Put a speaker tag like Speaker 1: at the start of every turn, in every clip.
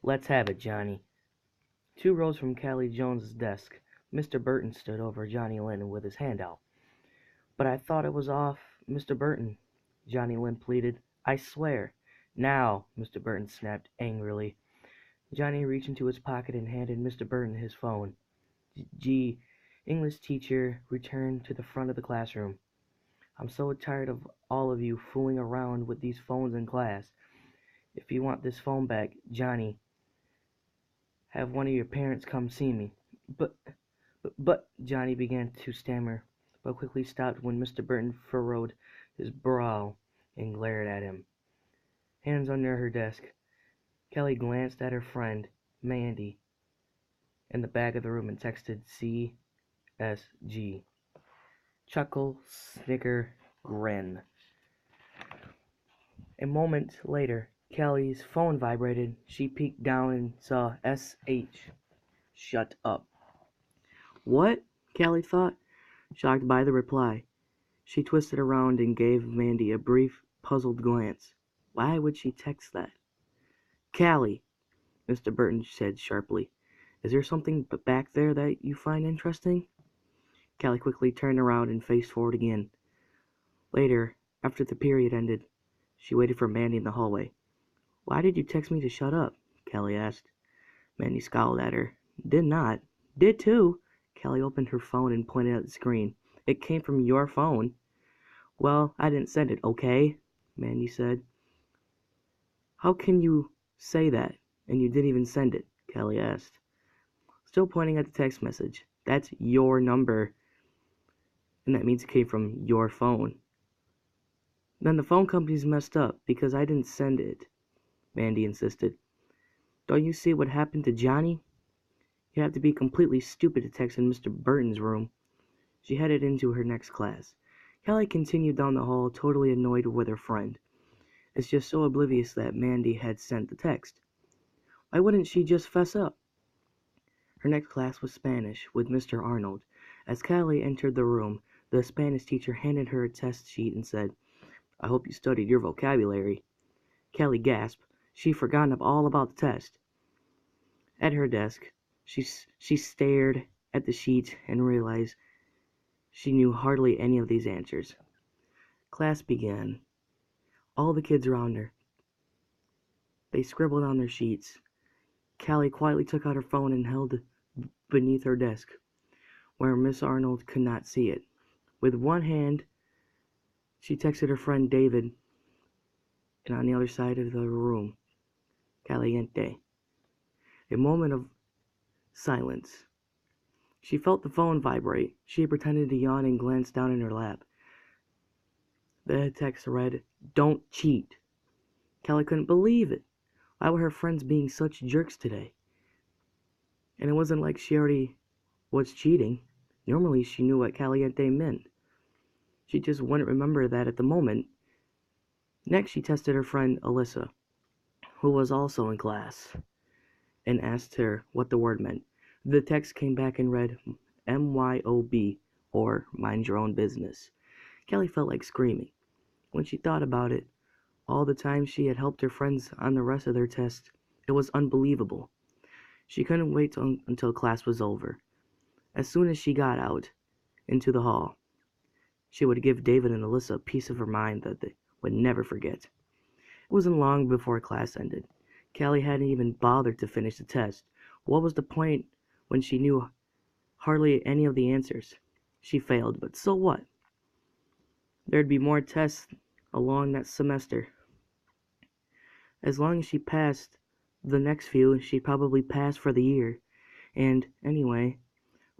Speaker 1: Let's have it, Johnny. 2 rows from Callie Jones's desk, Mr. Burton stood over Johnny Lynn with his hand out. But I thought it was off, Mr. Burton, Johnny Lynn pleaded. I swear. Now, Mr. Burton snapped angrily. Johnny reached into his pocket and handed Mr. Burton his phone. Gee, English teacher returned to the front of the classroom. I'm so tired of all of you fooling around with these phones in class. If you want this phone back, Johnny, have one of your parents come see me. But, Johnny began to stammer, but quickly stopped when Mr. Burton furrowed his brow and glared at him. Hands under her desk, Kelly glanced at her friend, Mandy, in the back of the room and texted CSG. Chuckle, snicker, grin. A moment later, Kelly's phone vibrated. She peeked down and saw SH. Shut up. What? Kelly thought, shocked by the reply. She twisted around and gave Mandy a brief, puzzled glance. Why would she text that? Callie, Mr. Burton said sharply, is there something back there that you find interesting? Callie quickly turned around and faced forward again. Later, after the period ended, she waited for Mandy in the hallway. Why did you text me to shut up? Callie asked. Mandy scowled at her. Did not. Did too. Callie opened her phone and pointed at the screen. It came from your phone. Well, I didn't send it, okay? Mandy said. How can you say that, and you didn't even send it? Callie asked, still pointing at the text message. That's your number, and that means it came from your phone. Then the phone company's messed up because I didn't send it, Mandy insisted. Don't you see what happened to Johnny? You have to be completely stupid to text in Mr. Burton's room. She headed into her next class. Callie continued down the hall, totally annoyed with her friend. It's just so oblivious that Mandy had sent the text. Why wouldn't she just fess up? Her next class was Spanish, with Mr. Arnold. As Callie entered the room, the Spanish teacher handed her a test sheet and said, I hope you studied your vocabulary. Callie gasped. She'd forgotten all about the test. At her desk, she stared at the sheet and realized she knew hardly any of these answers. Class began. All the kids around her. They scribbled on their sheets. Callie quietly took out her phone and held it beneath her desk, where Miss Arnold could not see it. With one hand, she texted her friend David, and on the other side of the room, Caliente. A moment of silence. She felt the phone vibrate. She pretended to yawn and glanced down in her lap. The text read, Don't cheat. Callie couldn't believe it. Why were her friends being such jerks today? And it wasn't like she already was cheating. Normally she knew what caliente meant. She just wouldn't remember that at the moment. Next she tested her friend Alyssa, who was also in class, and asked her what the word meant. The text came back and read MYOB, or mind your own business. Callie felt like screaming. When she thought about it, all the time she had helped her friends on the rest of their tests, it was unbelievable. She couldn't wait until class was over. As soon as she got out into the hall, she would give David and Alyssa a piece of her mind that they would never forget. It wasn't long before class ended. Callie hadn't even bothered to finish the test. What was the point when she knew hardly any of the answers? She failed, but so what? There'd be more tests along that semester. As long as she passed the next few, she'd probably pass for the year. And, anyway,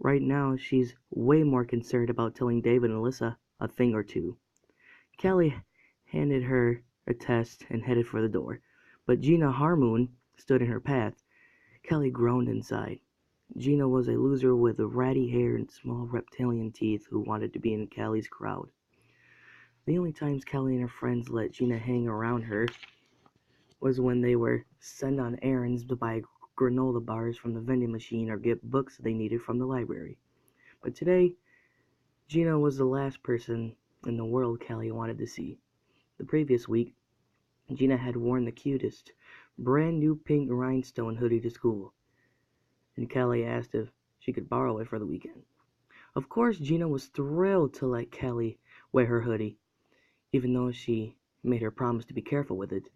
Speaker 1: right now she's way more concerned about telling David and Alyssa a thing or two. Callie handed her a test and headed for the door, but Gina Harmoon stood in her path. Callie groaned inside. Gina was a loser with ratty hair and small reptilian teeth who wanted to be in Callie's crowd. The only times Callie and her friends let Gina hang around her was when they were sent on errands to buy granola bars from the vending machine or get books they needed from the library. But today, Gina was the last person in the world Callie wanted to see. The previous week, Gina had worn the cutest, brand new pink rhinestone hoodie to school, and Kelly asked if she could borrow it for the weekend. Of course, Gina was thrilled to let Kelly wear her hoodie, even though she made her promise to be careful with it,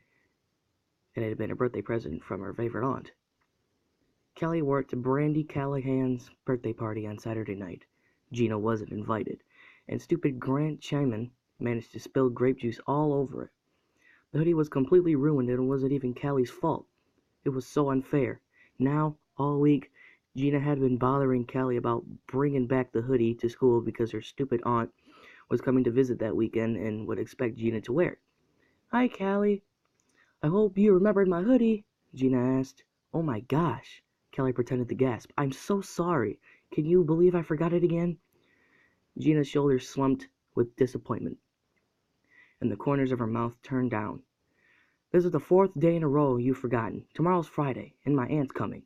Speaker 1: and it had been a birthday present from her favorite aunt. Kelly wore it to Brandy Callahan's birthday party on Saturday night. Gina wasn't invited, and stupid Grant Chapman managed to spill grape juice all over it. The hoodie was completely ruined and it wasn't even Kelly's fault. It was so unfair. Now, all week, Gina had been bothering Kelly about bringing back the hoodie to school because her stupid aunt was coming to visit that weekend and would expect Gina to wear it. "Hi, Callie. I hope you remembered my hoodie," Gina asked. "Oh my gosh," Kelly pretended to gasp. "I'm so sorry. Can you believe I forgot it again?" Gina's shoulders slumped with disappointment, and the corners of her mouth turned down. "This is the fourth day in a row you've forgotten. Tomorrow's Friday, and my aunt's coming.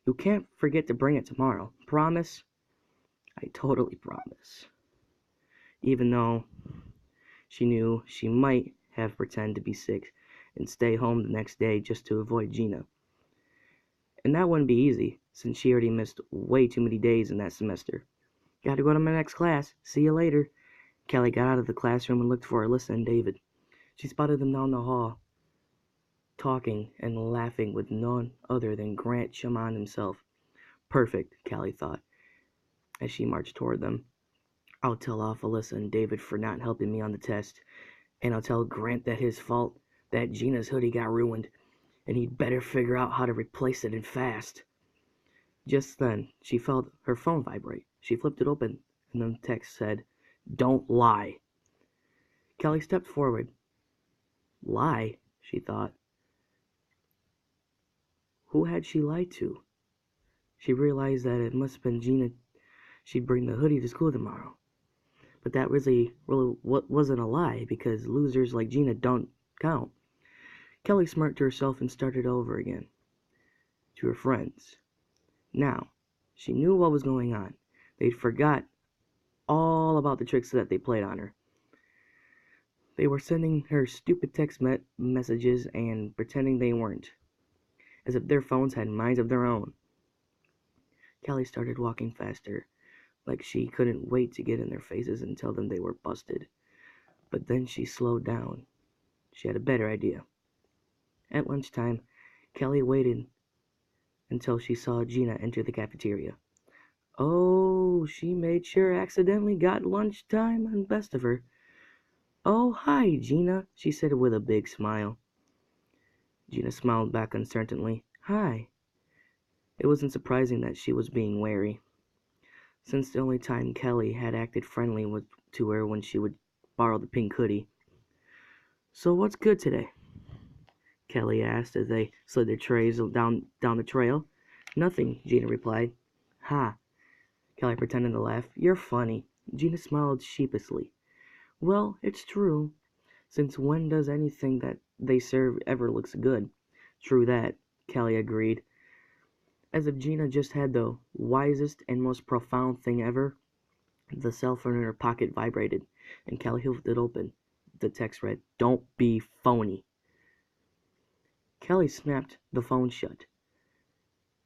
Speaker 1: You can't forget to bring it tomorrow. Promise?" "I totally promise." Even though she knew she might have pretended to be sick and stay home the next day just to avoid Gina. And that wouldn't be easy, since she already missed way too many days in that semester. "Gotta go to my next class. See you later." Kelly got out of the classroom and looked for Alyssa and David. She spotted them down the hall, talking and laughing with none other than Grant Chapman himself. Perfect, Kelly thought, as she marched toward them. "I'll tell off Alyssa and David for not helping me on the test, and I'll tell Grant that his fault that Gina's hoodie got ruined, and he'd better figure out how to replace it and fast." Just then, she felt her phone vibrate. She flipped it open, and the text said, "Don't lie." Kelly stepped forward. Lie, she thought. Who had she lied to? She realized that it must have been Gina. She'd bring the hoodie to school tomorrow. But that really wasn't a lie, because losers like Gina don't count. Kelly smirked to herself and started over again. To her friends. Now, she knew what was going on. They'd forgot all about the tricks that they played on her. They were sending her stupid text messages and pretending they weren't, as if their phones had minds of their own. Kelly started walking faster, like she couldn't wait to get in their faces and tell them they were busted. But then she slowed down. She had a better idea. At lunchtime, Kelly waited until she saw Gina enter the cafeteria. Oh, she made sure accidentally got lunchtime and best of her. "Oh, hi, Gina," she said with a big smile. Gina smiled back uncertainly. "Hi." It wasn't surprising that she was being wary, since the only time Kelly had acted friendly was to her when she would borrow the pink hoodie. "So what's good today?" Kelly asked as they slid their trays down the trail. "Nothing," Gina replied. "Ha." Kelly pretended to laugh. "You're funny." Gina smiled sheepishly. "Well, it's true. Since when does anything that they serve ever looks good?" "True that," Kelly agreed. As if Gina just had the wisest and most profound thing ever, the cell phone in her pocket vibrated, and Kelly held it open. The text read, "Don't be phony." Kelly snapped the phone shut.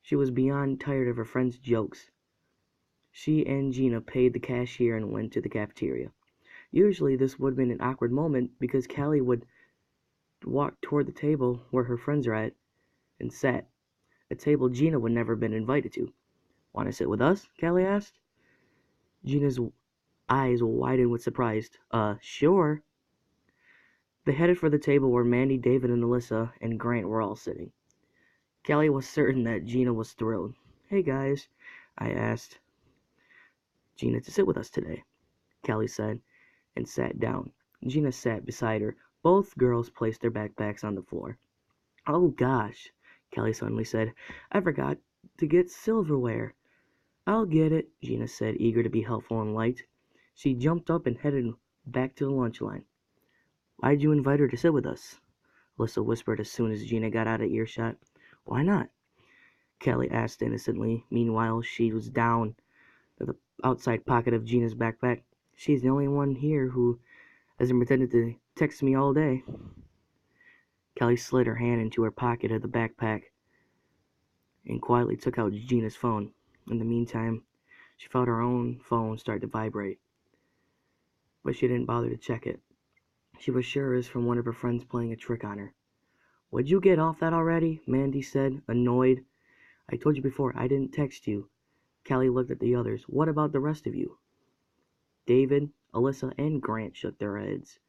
Speaker 1: She was beyond tired of her friend's jokes. She and Gina paid the cashier and went to the cafeteria. Usually this would have been an awkward moment, because Kelly would walk toward the table where her friends are at and sat, a table Gina would never have been invited to. "Want to sit with us?" Kelly asked. Gina's eyes widened with surprise. Sure." They headed for the table where Mandy, David, and Alyssa and Grant were all sitting. Kelly was certain that Gina was thrilled. "Hey guys," I asked Gina to sit with us today," Kelly said, and sat down. Gina sat beside her. Both girls placed their backpacks on the floor. "Oh gosh," Kelly suddenly said, "I forgot to get silverware." "I'll get it," Gina said, eager to be helpful and light. She jumped up and headed back to the lunch line. "Why'd you invite her to sit with us?" Alyssa whispered as soon as Gina got out of earshot. "Why not?" Kelly asked innocently. Meanwhile, she was down to the outside pocket of Gina's backpack. "She's the only one here who hasn't pretended to text me all day." Kelly slid her hand into her pocket of the backpack and quietly took out Gina's phone. In the meantime, she felt her own phone start to vibrate, but she didn't bother to check it. She was sure it was from one of her friends playing a trick on her. "Would you get off that already?" Mandy said, annoyed. "I told you before, I didn't text you." Callie looked at the others. "What about the rest of you?" David, Alyssa, and Grant shook their heads.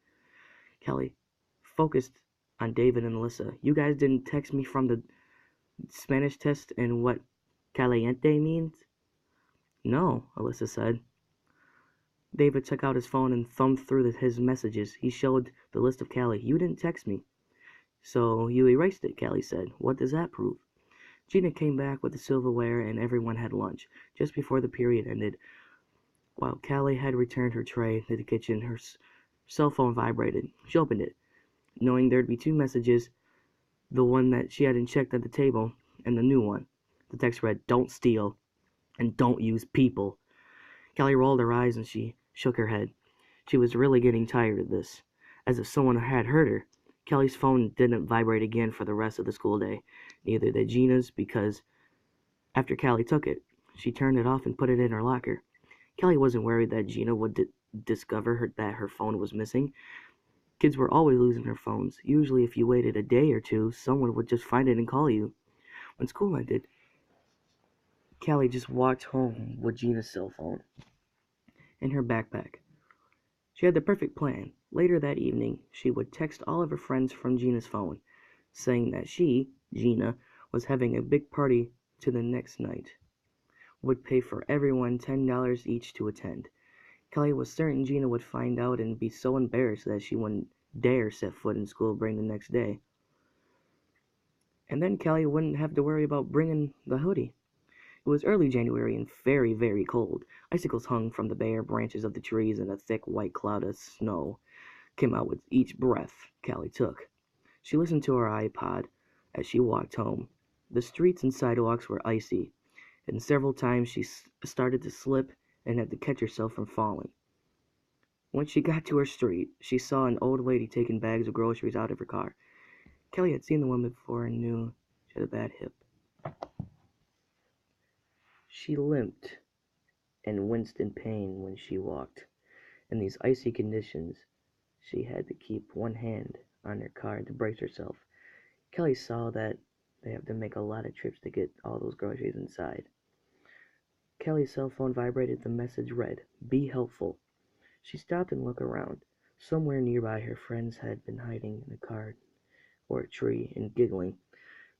Speaker 1: Callie focused on David and Alyssa. "You guys didn't text me from the Spanish test and what caliente means?" "No," Alyssa said. David took out his phone and thumbed through his messages. He showed the list of Callie. "You didn't text me." "So you erased it," Callie said. "What does that prove?" Gina came back with the silverware and everyone had lunch. Just before the period ended, while Callie had returned her tray to the kitchen, her cell phone vibrated. She opened it, knowing there'd be two messages, the one that she hadn't checked at the table and the new one. The text read, "Don't steal and don't use people." Callie rolled her eyes and she shook her head. She was really getting tired of this, as if someone had heard her. Callie's phone didn't vibrate again for the rest of the school day. Neither did Gina's, because after Callie took it, she turned it off and put it in her locker. Callie wasn't worried that Gina would discover that her phone was missing. Kids were always losing their phones. Usually if you waited a day or two, someone would just find it and call you. When school ended, Callie just walked home with Gina's cell phone in her backpack. She had the perfect plan. Later that evening, she would text all of her friends from Gina's phone, saying that she, Gina, was having a big party to the next night, would pay for everyone $10 each to attend. Callie was certain Gina would find out and be so embarrassed that she wouldn't dare set foot in school during the next day. And then Callie wouldn't have to worry about bringing the hoodie. It was early January and very, very cold. Icicles hung from the bare branches of the trees, and a thick white cloud of snow came out with each breath Callie took. She listened to her iPod as she walked home. The streets and sidewalks were icy, and several times she started to slip and had to catch herself from falling. When she got to her street, she saw an old lady taking bags of groceries out of her car. Callie had seen the woman before and knew she had a bad hip. She limped and winced in pain when she walked. In these icy conditions, she had to keep one hand on her car to brace herself. Callie saw that they have to make a lot of trips to get all those groceries inside. Callie's cell phone vibrated. The message read, "Be helpful." She stopped and looked around. Somewhere nearby, her friends had been hiding in a car or a tree and giggling.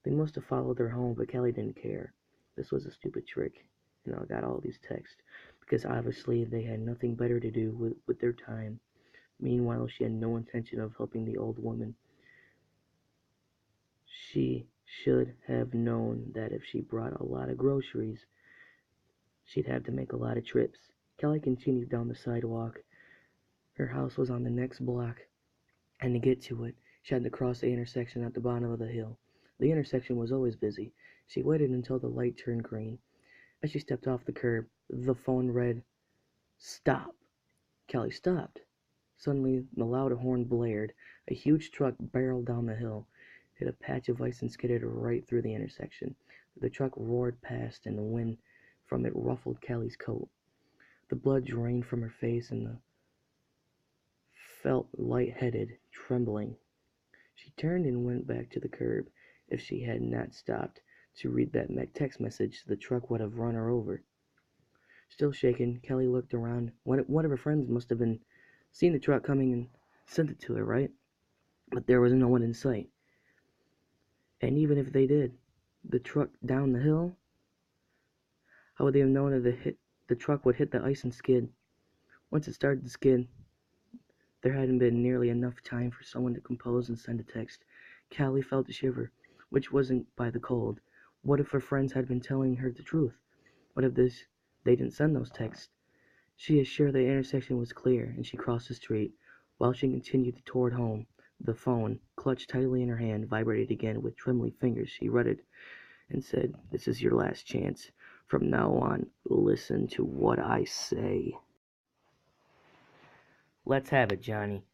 Speaker 1: They must have followed her home, but Callie didn't care. This was a stupid trick, and I got all these texts, because obviously they had nothing better to do with their time. Meanwhile, she had no intention of helping the old woman. She should have known that if she brought a lot of groceries, she'd have to make a lot of trips. Callie continued down the sidewalk. Her house was on the next block, and to get to it, she had to cross the intersection at the bottom of the hill. The intersection was always busy. She waited until the light turned green. As she stepped off the curb, the phone read, "Stop." Callie stopped. Suddenly, the loud horn blared. A huge truck barreled down the hill, hit a patch of ice and skidded right through the intersection. The truck roared past, and the wind from it ruffled Callie's coat. The blood drained from her face, and the felt lightheaded, trembling. She turned and went back to the curb. If she had not stopped to read that text message, the truck would have run her over. Still shaken, Callie looked around. One of her friends must have been seen the truck coming and sent it to her, right? But there was no one in sight. And even if they did, the truck down the hill, how would they have known that the truck would hit the ice and skid? Once it started to skid, there hadn't been nearly enough time for someone to compose and send a text. Callie felt a shiver, which wasn't by the cold. What if her friends had been telling her the truth? What if they didn't send those texts? She is sure the intersection was clear, and she crossed the street. While she continued toward home, the phone, clutched tightly in her hand, vibrated again. With trembling fingers, she read it and said, "This is your last chance. From now on, listen to what I say." "Let's have it, Johnny."